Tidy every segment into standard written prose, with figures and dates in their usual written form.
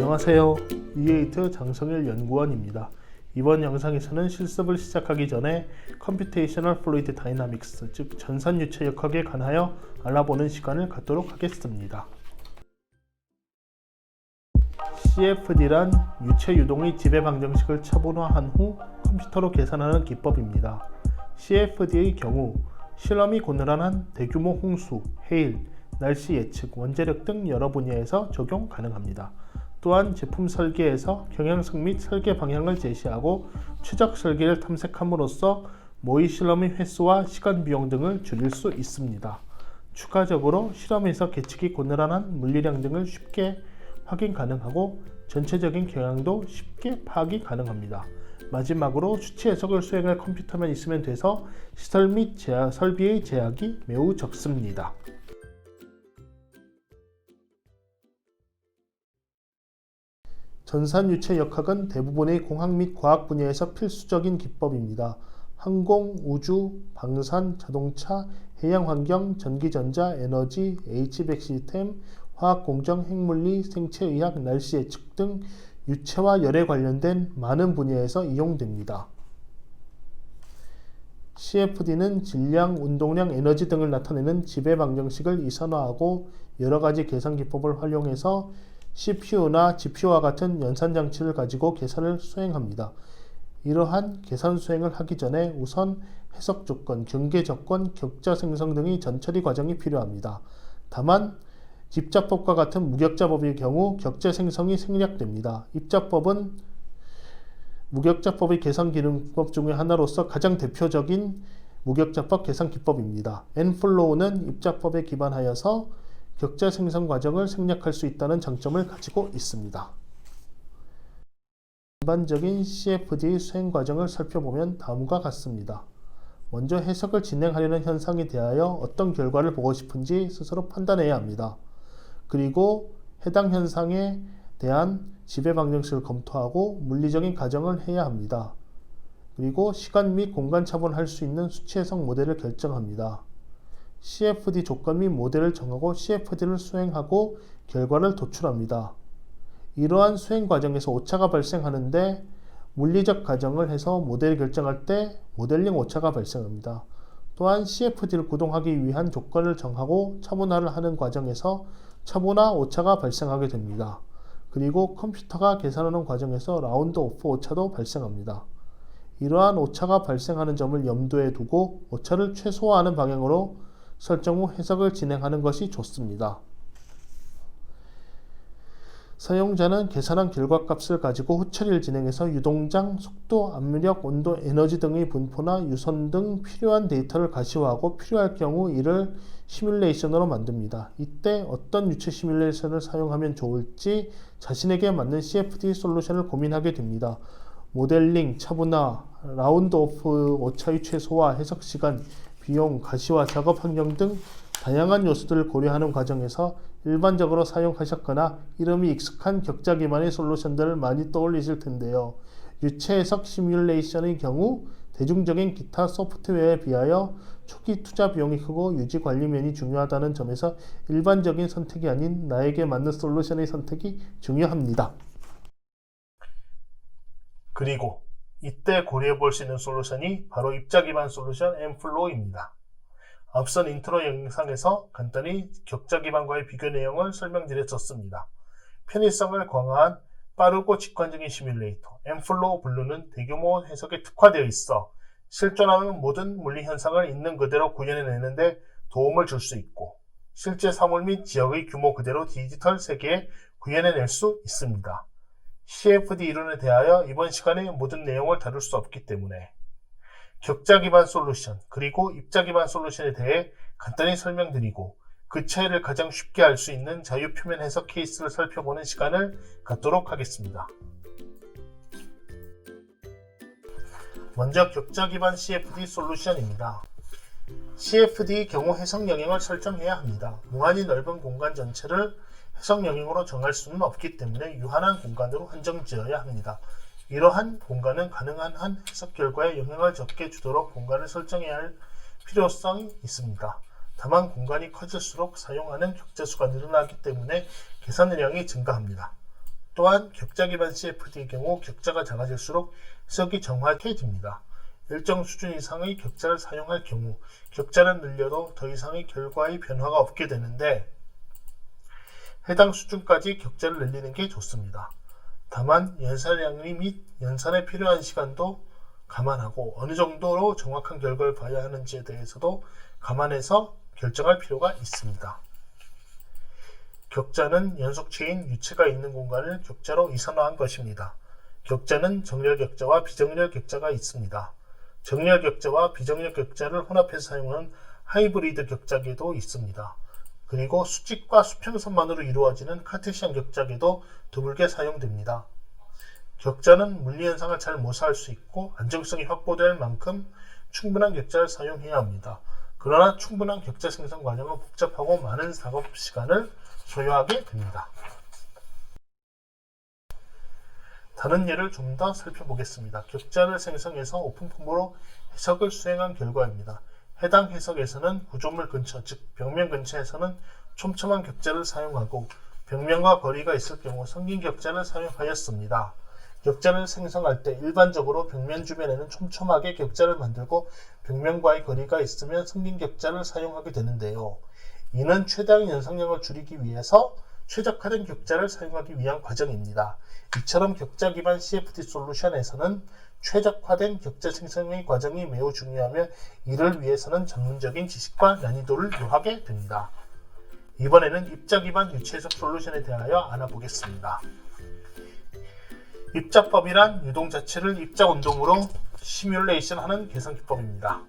안녕하세요. EA2 장성일 연구원입니다. 이번 영상에서는 실습을 시작하기 전에 컴퓨테이셔널 플루이드 다이나믹스, 즉 전산 유체 역학에 관하여 알아보는 시간을 갖도록 하겠습니다. CFD란 유체 유동의 지배 방정식을 차분화한 후 컴퓨터로 계산하는 기법입니다. CFD의 경우 실험이 고난한 대규모 홍수, 해일, 날씨 예측, 원자력 등 여러 분야에서 적용 가능합니다. 또한 제품 설계에서 경향성 및 설계 방향을 제시하고 최적 설계를 탐색함으로써 모의 실험의 횟수와 시간 비용 등을 줄일 수 있습니다. 추가적으로 실험에서 계측이 고난한 물리량 등을 쉽게 확인 가능하고 전체적인 경향도 쉽게 파악이 가능합니다. 마지막으로 수치 해석을 수행할 컴퓨터만 있으면 돼서 시설 및 설비의 제약이 매우 적습니다. 전산 유체 역학은 대부분의 공학 및 과학 분야에서 필수적인 기법입니다. 항공, 우주, 방산, 자동차, 해양 환경, 전기전자, 에너지, HVAC 시스템, 화학 공정, 핵물리, 생체의학, 날씨 예측 등 유체와 열에 관련된 많은 분야에서 이용됩니다. CFD는 질량, 운동량, 에너지 등을 나타내는 지배 방정식을 이산화하고 여러 가지 계산 기법을 활용해서 CPU나 GPU와 같은 연산 장치를 가지고 계산을 수행합니다. 이러한 계산 수행을 하기 전에 우선 해석 조건, 경계 조건, 격자 생성 등의 전처리 과정이 필요합니다. 다만 입자법과 같은 무격자법의 경우 격자 생성이 생략됩니다. 입자법은 무격자법의 계산 기능법 중의 하나로서 가장 대표적인 무격자법 계산 기법입니다. nflow는 입자법에 기반하여서 격자 생성 과정을 생략할 수 있다는 장점을 가지고 있습니다. 전반적인 CFD의 수행 과정을 살펴보면 다음과 같습니다. 먼저 해석을 진행하려는 현상에 대하여 어떤 결과를 보고 싶은지 스스로 판단해야 합니다. 그리고 해당 현상에 대한 지배 방정식을 검토하고 물리적인 가정을 해야 합니다. 그리고 시간 및 공간 차분할 수 있는 수치 해석 모델을 결정합니다. CFD 조건 및 모델을 정하고 CFD를 수행하고 결과를 도출합니다. 이러한 수행 과정에서 오차가 발생하는데 물리적 가정을 해서 모델을 결정할 때 모델링 오차가 발생합니다. 또한 CFD를 구동하기 위한 조건을 정하고 차분화를 하는 과정에서 차분화 오차가 발생하게 됩니다. 그리고 컴퓨터가 계산하는 과정에서 라운드 오프 오차도 발생합니다. 이러한 오차가 발생하는 점을 염두에 두고 오차를 최소화하는 방향으로 설정 후 해석을 진행하는 것이 좋습니다. 사용자는 계산한 결과값을 가지고 후 처리를 진행해서 유동장, 속도, 압력, 온도, 에너지 등의 분포나 유선 등 필요한 데이터를 가시화하고 필요할 경우 이를 시뮬레이션으로 만듭니다. 이때 어떤 유체 시뮬레이션을 사용하면 좋을지 자신에게 맞는 CFD 솔루션을 고민하게 됩니다. 모델링, 차분화, 라운드 오프 오차의 최소화, 해석 시간, 비용, 가시화, 작업 환경 등 다양한 요소들을 고려하는 과정에서 일반적으로 사용하셨거나 이름이 익숙한 격자 기반의 솔루션들을 많이 떠올리실 텐데요. 유체 해석 시뮬레이션의 경우 대중적인 기타 소프트웨어에 비하여 초기 투자 비용이 크고 유지 관리면이 중요하다는 점에서 일반적인 선택이 아닌 나에게 맞는 솔루션의 선택이 중요합니다. 그리고 이때 고려해 볼 수 있는 솔루션이 바로 입자 기반 솔루션 nflow입니다. 앞선 인트로 영상에서 간단히 격자 기반과의 비교 내용을 설명드렸었습니다. 편의성을 강화한 빠르고 직관적인 시뮬레이터 nflow 블루는 대규모 해석에 특화되어 있어 실존하는 모든 물리 현상을 있는 그대로 구현해내는데 도움을 줄 수 있고 실제 사물 및 지역의 규모 그대로 디지털 세계에 구현해낼 수 있습니다. CFD 이론에 대하여 이번 시간에 모든 내용을 다룰 수 없기 때문에 격자 기반 솔루션 그리고 입자 기반 솔루션에 대해 간단히 설명드리고 그 차이를 가장 쉽게 알 수 있는 자유표면 해석 케이스를 살펴보는 시간을 갖도록 하겠습니다. 먼저 격자 기반 CFD 솔루션입니다. CFD의 경우 해석 영역을 설정해야 합니다. 무한히 넓은 공간 전체를 해석 영역으로 정할 수는 없기 때문에 유한한 공간으로 한정지어야 합니다. 이러한 공간은 가능한 한 해석 결과에 영향을 적게 주도록 공간을 설정해야 할 필요성이 있습니다. 다만 공간이 커질수록 사용하는 격자수가 늘어나기 때문에 계산량이 증가합니다. 또한 격자 기반 CFD의 경우 격자가 작아질수록 해석이 정확해집니다. 일정 수준 이상의 격자를 사용할 경우 격자는 늘려도 더 이상의 결과의 변화가 없게 되는데 해당 수준까지 격자를 늘리는 게 좋습니다. 다만 연산량이 및 연산에 필요한 시간도 감안하고 어느 정도로 정확한 결과를 봐야 하는지에 대해서도 감안해서 결정할 필요가 있습니다. 격자는 연속체인 유체가 있는 공간을 격자로 이산화한 것입니다. 격자는 정렬 격자와 비정렬 격자가 있습니다. 정렬 격자와 비정렬 격자를 혼합해서 사용하는 하이브리드 격자계도 있습니다. 그리고 수직과 수평선만으로 이루어지는 카테시안 격자계도 드물게 사용됩니다. 격자는 물리현상을 잘 모사할 수 있고 안정성이 확보될 만큼 충분한 격자를 사용해야 합니다. 그러나 충분한 격자 생성 과정은 복잡하고 많은 작업 시간을 소요하게 됩니다. 다른 예를 좀 더 살펴보겠습니다. 격자를 생성해서 오픈폼으로 해석을 수행한 결과입니다. 해당 해석에서는 구조물 근처, 즉 벽면 근처에서는 촘촘한 격자를 사용하고 벽면과 거리가 있을 경우 성긴 격자를 사용하였습니다. 격자를 생성할 때 일반적으로 벽면 주변에는 촘촘하게 격자를 만들고 벽면과의 거리가 있으면 성긴 격자를 사용하게 되는데요. 이는 최대한 연상량을 줄이기 위해서 최적화된 격자를 사용하기 위한 과정입니다. 이처럼 격자 기반 CFD 솔루션에서는 최적화된 격자 생성의 과정이 매우 중요하며 이를 위해서는 전문적인 지식과 난이도를 요하게 됩니다. 이번에는 입자 기반 유체 해석 솔루션에 대하여 알아보겠습니다. 입자법이란 유동 자체를 입자 운동으로 시뮬레이션하는 계산 기법입니다.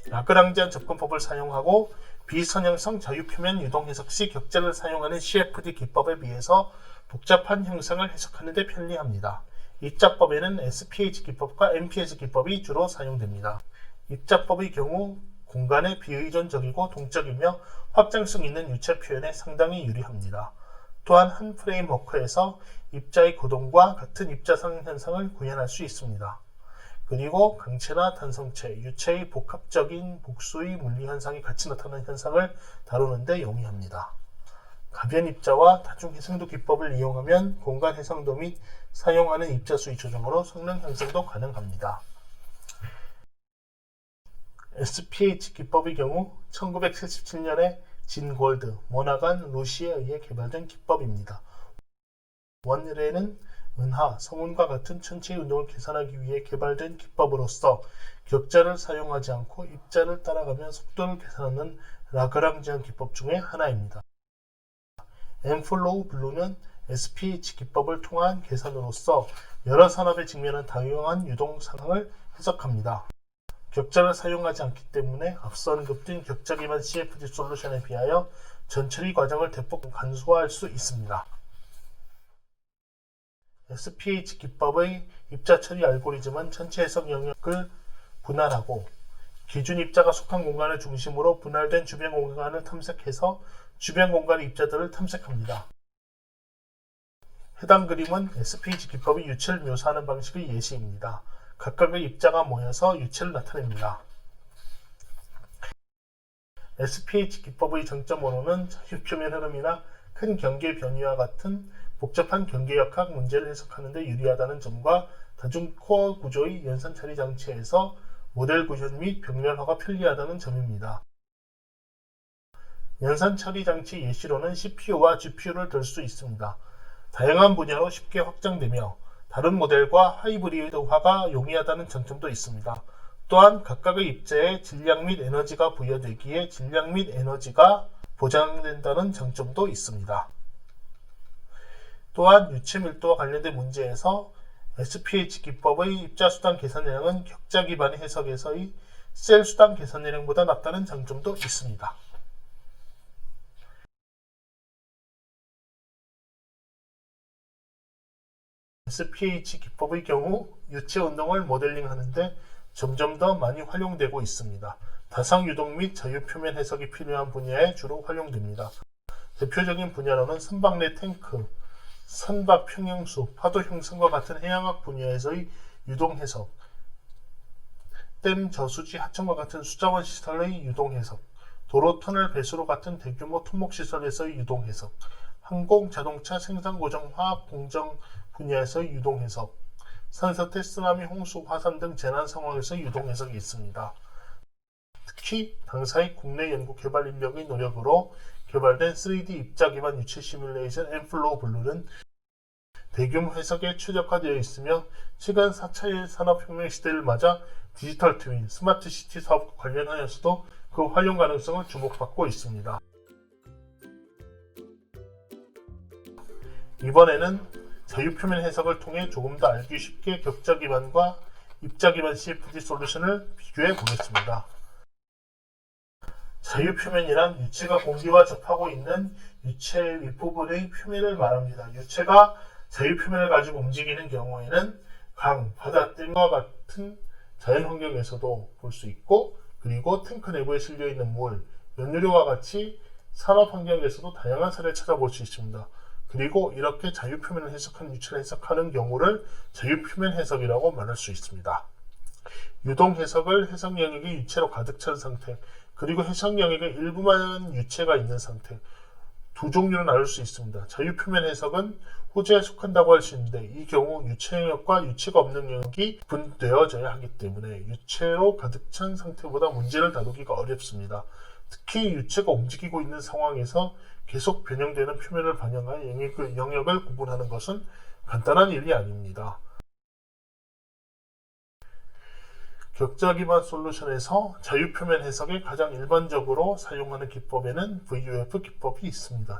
라그랑지안 접근법을 사용하고 비선형성 자유표면 유동 해석 시 격자를 사용하는 CFD 기법에 비해서 복잡한 형상을 해석하는 데 편리합니다. 입자법에는 SPH 기법과 MPS 기법이 주로 사용됩니다. 입자법의 경우 공간에 비의존적이고 동적이며 확장성 있는 유체 표현에 상당히 유리합니다. 또한 한 프레임워크에서 입자의 고동과 같은 입자상 현상을 구현할 수 있습니다. 그리고 강체나 탄성체, 유체의 복합적인 복수의 물리현상이 같이 나타나는 현상을 다루는 데 용이합니다. 가변 입자와 다중 해상도 기법을 이용하면 공간 해상도 및 사용하는 입자 수의 조정으로 성능 향상도 가능합니다. SPH 기법의 경우 1977년에 진 골드, 모나간, 루시에 의해 개발된 기법입니다. 원래는 은하, 성운과 같은 천체의 운동을 계산하기 위해 개발된 기법으로서 격자를 사용하지 않고 입자를 따라가며 속도를 계산하는 라그랑지안 기법 중의 하나입니다. 엠플로우 블루는 SPH 기법을 통한 계산으로서 여러 산업에 직면한 다양한 유동 상황을 해석합니다. 격자를 사용하지 않기 때문에 앞서 언급된 격자 기반 CFD 솔루션에 비하여 전처리 과정을 대폭 간소화할 수 있습니다. SPH 기법의 입자 처리 알고리즘은 전체 해석 영역을 분할하고 기준 입자가 속한 공간을 중심으로 분할된 주변 공간을 탐색해서 주변 공간의 입자들을 탐색합니다. 해당 그림은 SPH 기법의 유체를 묘사하는 방식의 예시입니다. 각각의 입자가 모여서 유체를 나타냅니다. SPH 기법의 장점으로는 자유표면 흐름이나 큰 경계 변이와 같은 복잡한 경계역학 문제를 해석하는 데 유리하다는 점과 다중 코어 구조의 연산 처리 장치에서 모델 구현 및 병렬화가 편리하다는 점입니다. 연산 처리 장치 예시로는 CPU와 GPU를 들 수 있습니다. 다양한 분야로 쉽게 확장되며 다른 모델과 하이브리드화가 용이하다는 장점도 있습니다. 또한 각각의 입자에 질량 및 에너지가 부여되기에 질량 및 에너지가 보장된다는 장점도 있습니다. 또한 유체 밀도와 관련된 문제에서 SPH 기법의 입자 수단 계산량은 격자 기반의 해석에서의 셀 수단 계산량보다 낮다는 장점도 있습니다. SPH 기법의 경우 유체 운동을 모델링하는데 점점 더 많이 활용되고 있습니다. 다상 유동 및 자유표면 해석이 필요한 분야에 주로 활용됩니다. 대표적인 분야로는 선박 내 탱크, 선박 평형수, 파도 형성과 같은 해양학 분야에서의 유동 해석, 댐 저수지 하천과 같은 수자원 시설의 유동 해석, 도로 터널 배수로 같은 대규모 토목 시설에서의 유동 해석, 항공, 자동차, 생산, 고정, 화학, 공정 분야에서 유동 해석, 산사태, 쓰나미, 홍수, 화산 등 재난 상황에서 유동 해석이 있습니다. 특히 당사의 국내 연구 개발 인력의 노력으로 개발된 3D 입자 기반 유체 시뮬레이션 엠플로우 블루는 대규모 해석에 최적화되어 있으며 최근 4차 산업혁명 시대를 맞아 디지털 트윈, 스마트 시티 사업과 관련하여서도 그 활용 가능성을 주목받고 있습니다. 이번에는 자유표면 해석을 통해 조금 더 알기 쉽게 격자 기반과 입자 기반 CFD 솔루션을 비교해 보겠습니다. 자유표면이란 유체가 공기와 접하고 있는 유체의 윗부분의 표면을 말합니다. 유체가 자유표면을 가지고 움직이는 경우에는 강, 바다 등과 같은 자연환경에서도 볼 수 있고, 그리고 탱크 내부에 실려있는 물, 연료와 같이 산업환경에서도 다양한 사례를 찾아볼 수 있습니다. 그리고 이렇게 자유표면을 해석한 유체를 해석하는 경우를 자유표면 해석이라고 말할 수 있습니다. 유동 해석을 해석 영역이 유체로 가득 찬 상태, 그리고 해석 영역에 일부만 유체가 있는 상태, 두 종류로 나눌 수 있습니다. 자유표면 해석은 호재에 속한다고 할 수 있는데, 이 경우 유체 영역과 유체가 없는 영역이 분되어져야 하기 때문에 유체로 가득 찬 상태보다 문제를 다루기가 어렵습니다. 특히 유체가 움직이고 있는 상황에서 계속 변형되는 표면을 반영하여 영역을 구분하는 것은 간단한 일이 아닙니다. 격자 기반 솔루션에서 자유표면 해석에 가장 일반적으로 사용하는 기법에는 VUF 기법이 있습니다.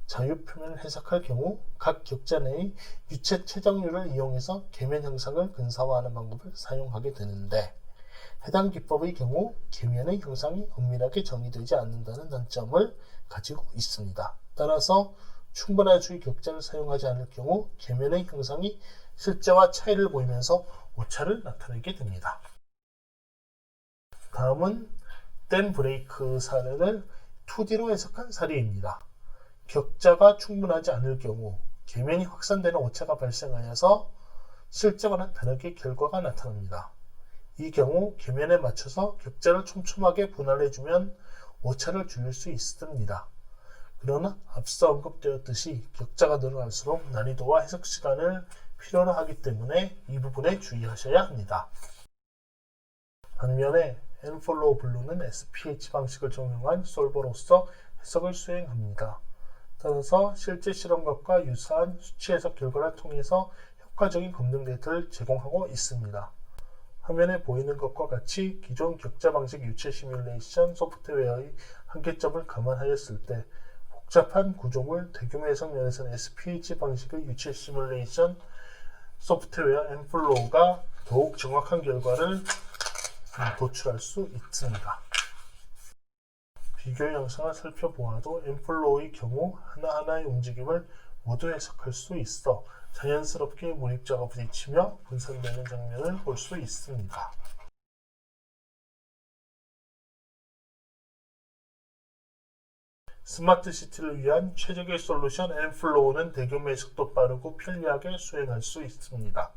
자유표면을 해석할 경우 각 격자 내의 유체 최적률을 이용해서 계면 형상을 근사화하는 방법을 사용하게 되는데, 해당 기법의 경우 계면의 형상이 엄밀하게 정의되지 않는다는 단점을 가지고 있습니다. 따라서 충분한 수의 격자를 사용하지 않을 경우 계면의 형상이 실제와 차이를 보이면서 오차를 나타내게 됩니다. 다음은 댐 브레이크 사례를 2D로 해석한 사례입니다. 격자가 충분하지 않을 경우 계면이 확산되는 오차가 발생하여서 실제와는 다르게 결과가 나타납니다. 이 경우 계면에 맞춰서 격자를 촘촘하게 분할해주면 오차를 줄일 수 있습니다. 그러나 앞서 언급되었듯이 격자가 늘어날수록 난이도와 해석 시간을 필요로 하기 때문에 이 부분에 주의하셔야 합니다. 반면에 엔폴로우 블루는 SPH 방식을 적용한 솔버로서 해석을 수행합니다. 따라서 실제 실험각과 유사한 수치 해석 결과를 통해서 효과적인 검증 데이터를 제공하고 있습니다. 화면에 보이는 것과 같이 기존 격자 방식 유체 시뮬레이션 소프트웨어의 한계점을 감안하였을 때 복잡한 구조물 대규모 해석 면에서는 SPH 방식의 유체 시뮬레이션 소프트웨어 엠플로우가 더욱 정확한 결과를 도출할 수 있습니다. 비교 영상을 살펴보아도 엠플로우의 경우 하나하나의 움직임을 모두 해석할 수 있어 자연스럽게 몰입자가 부딪히며 분산되는 장면을 볼 수 있습니다. 스마트 시티를 위한 최적의 솔루션 엠플로우는 대규모 해석도 빠르고 편리하게 수행할 수 있습니다.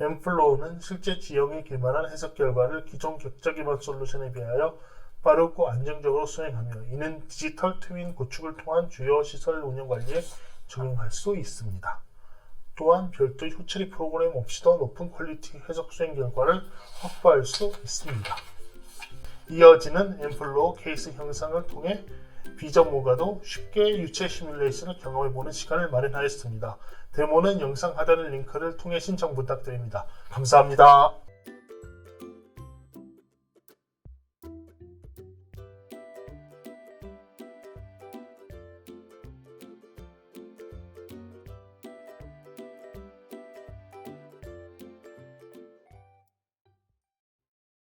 엠플로우는 실제 지형에 기반한 해석 결과를 기존 격자 기반 솔루션에 비하여 빠르고 안정적으로 수행하며, 이는 디지털 트윈 구축을 통한 주요 시설 운영 관리에 적용할 수 있습니다. 또한 별도의 효처리 프로그램 없이도 높은 퀄리티 해석 수행 결과를 확보할 수 있습니다. 이어지는 엠플로우 케이스 형상을 통해 비전문가도 쉽게 유체 시뮬레이션을 경험해보는 시간을 마련하였습니다. 데모는 영상 하단의 링크를 통해 신청 부탁드립니다. 감사합니다.